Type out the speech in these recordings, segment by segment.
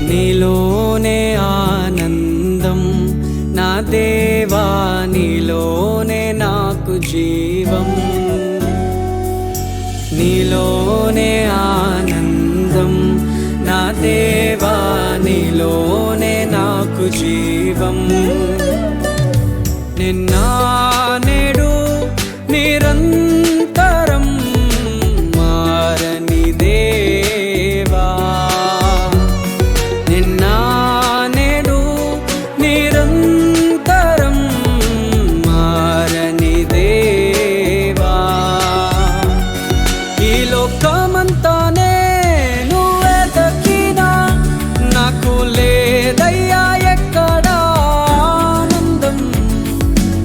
నీలోనే ఆనందం నా దేవా, నీలోనే నాకు జీవం. నీలోనే ఆనందం నా దేవా, నీలోనే నాకు జీవం. నిన్న నేడు నిరంతరం మారని దేవా, నిన్న నేడు నిరంతరం మారని దేవా. ఈ లోకమంతానే నువ్వే దక్కినా నాకు లేదయ్యా ఎక్కడా ఆనందం.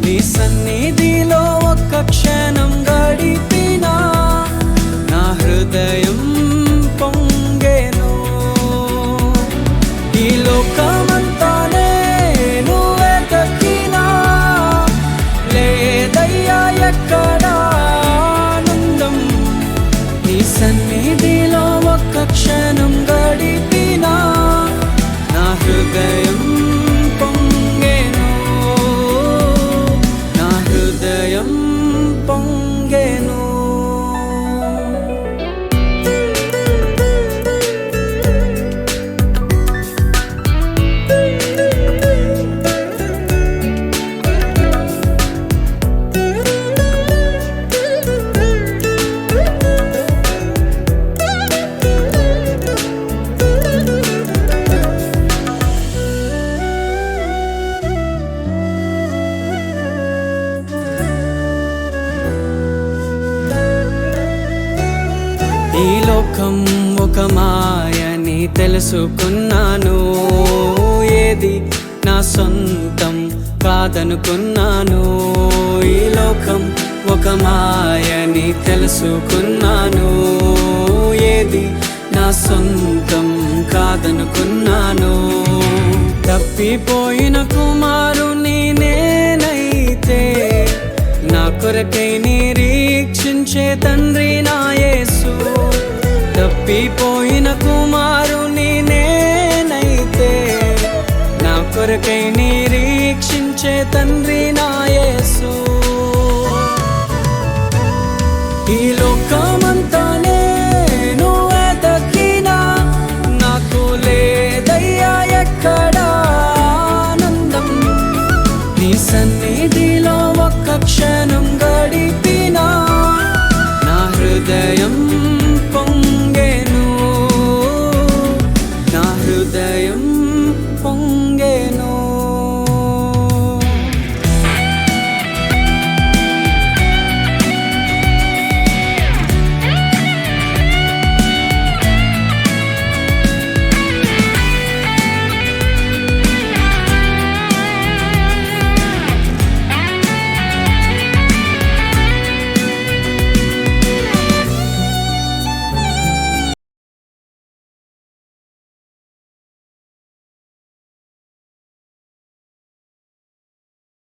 నీ సన్నిధిలో ఒక్క క్షణం గడిపినా నా హృదయం పొంగెను. ఈ లోకమంతానే నువ్వే దక్కినా లేదయ్యా ఎక్కడా ఆనందం. నీ సన్నిధిలో ఒక్క క్షణం గడిపినా నా హృదయం పొంగెను. నా హృదయం పొంగెను. ఈ లోకం ఒక మాయని తెలుసుకున్నాను, ఏది నా సొంతం కాదనుకున్నాను. ఈ లోకం ఒక మాయని తెలుసుకున్నాను, ఏది నా సొంతం కాదనుకున్నాను. తప్పిపోయిన కుమారుని నేనైతే నా కొరకై నిరీక్షించే తండ్రి నా యేసు. తప్పిపోయిన కుమారుని నేనైతే నా కొరకై నిరీక్షించే తండ్రి నా